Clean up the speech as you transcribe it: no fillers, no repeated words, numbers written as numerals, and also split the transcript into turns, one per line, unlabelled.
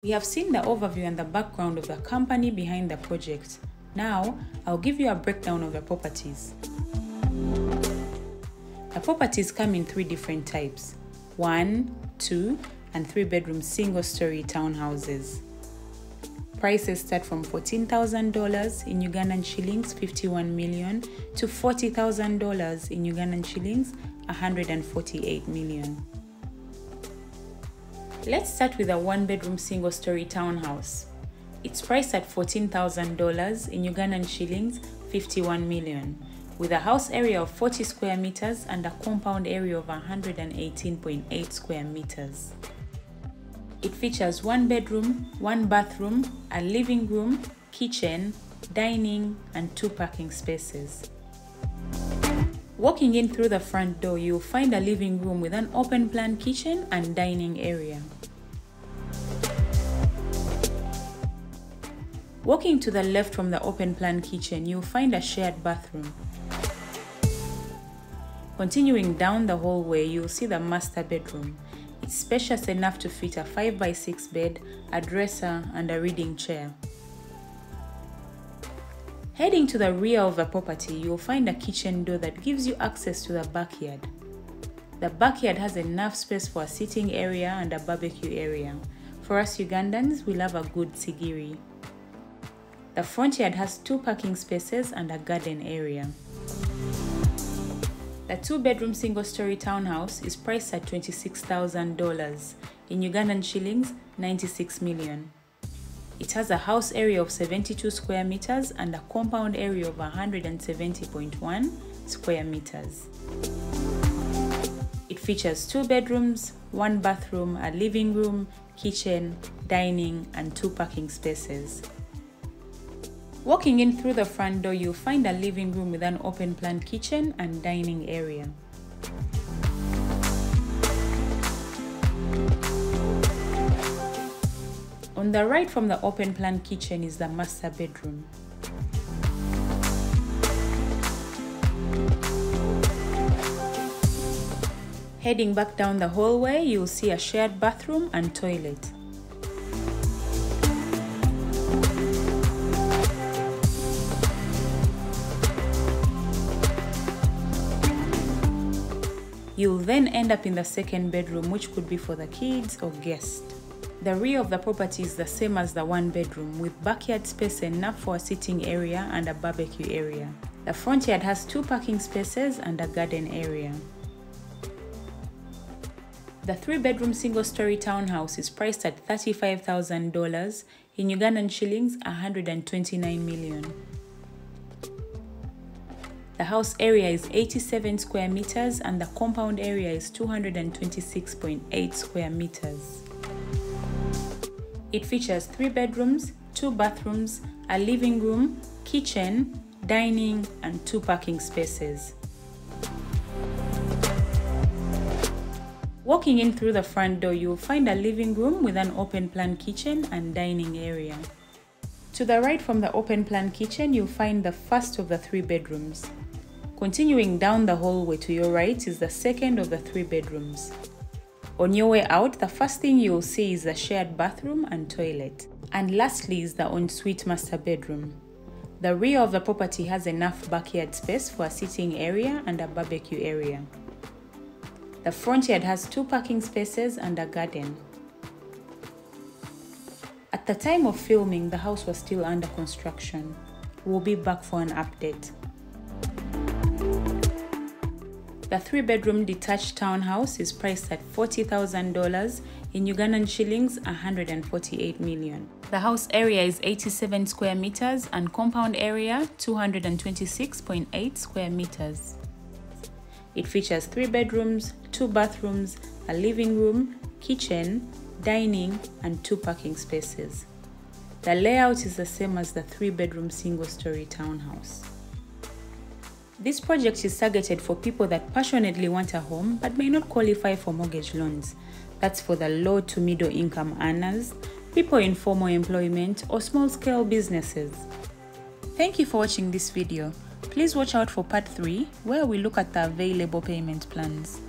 We have seen the overview and the background of the company behind the project. Now, I'll give you a breakdown of the properties. The properties come in 3 different types: 1, 2, and 3-bedroom single-story townhouses. Prices start from $14,000 in Ugandan shillings, 51 million, to $40,000 in Ugandan shillings, 148 million. Let's start with a 1-bedroom single-story townhouse. It's priced at $14,000 in Ugandan shillings, 51 million, with a house area of 40 square meters and a compound area of 118.8 square meters. It features 1 bedroom, 1 bathroom, a living room, kitchen, dining, and 2 parking spaces. Walking in through the front door, you'll find a living room with an open-plan kitchen and dining area. Walking to the left from the open-plan kitchen, you'll find a shared bathroom. Continuing down the hallway, you'll see the master bedroom. It's spacious enough to fit a 5x6 bed, a dresser, and a reading chair. Heading to the rear of the property, you'll find a kitchen door that gives you access to the backyard. The backyard has enough space for a sitting area and a barbecue area. For us Ugandans, we love a good sigiri. The front yard has 2 parking spaces and a garden area. The 2-bedroom single-story townhouse is priced at $26,000 in Ugandan shillings, 96 million. It has a house area of 72 square meters and a compound area of 170.1 square meters. It features 2 bedrooms, 1 bathroom, a living room, kitchen, dining, and 2 parking spaces. Walking in through the front door, you'll find a living room with an open-plan kitchen and dining area. On the right from the open-plan kitchen is the master bedroom. Heading back down the hallway, you'll see a shared bathroom and toilet. You'll then end up in the 2nd bedroom, which could be for the kids or guests. The rear of the property is the same as the 1-bedroom, with backyard space enough for a sitting area and a barbecue area. The front yard has 2 parking spaces and a garden area. The 3-bedroom single-story townhouse is priced at $35,000 in Ugandan shillings, 129 million. The house area is 87 square meters and the compound area is 226.8 square meters. It features 3 bedrooms, 2 bathrooms, a living room, kitchen, dining, and 2 parking spaces. Walking in through the front door, you'll find a living room with an open-plan kitchen and dining area. To the right from the open-plan kitchen, you'll find the first of the 3 bedrooms. Continuing down the hallway to your right is the 2nd of the 3 bedrooms. On your way out, the first thing you'll see is the shared bathroom and toilet. And lastly is the ensuite master bedroom. The rear of the property has enough backyard space for a sitting area and a barbecue area. The front yard has 2 parking spaces and a garden. At the time of filming, the house was still under construction. We'll be back for an update. The 3-bedroom detached townhouse is priced at $40,000 in Ugandan shillings, 148 million. The house area is 87 square meters and compound area 226.8 square meters. It features 3 bedrooms, 2 bathrooms, a living room, kitchen, dining, and 2 parking spaces. The layout is the same as the 3-bedroom single-story townhouse. This project is targeted for people that passionately want a home but may not qualify for mortgage loans. That's for the low to middle income earners, people in formal employment, or small-scale businesses. Thank you for watching this video. Please watch out for part 3, where we look at the available payment plans.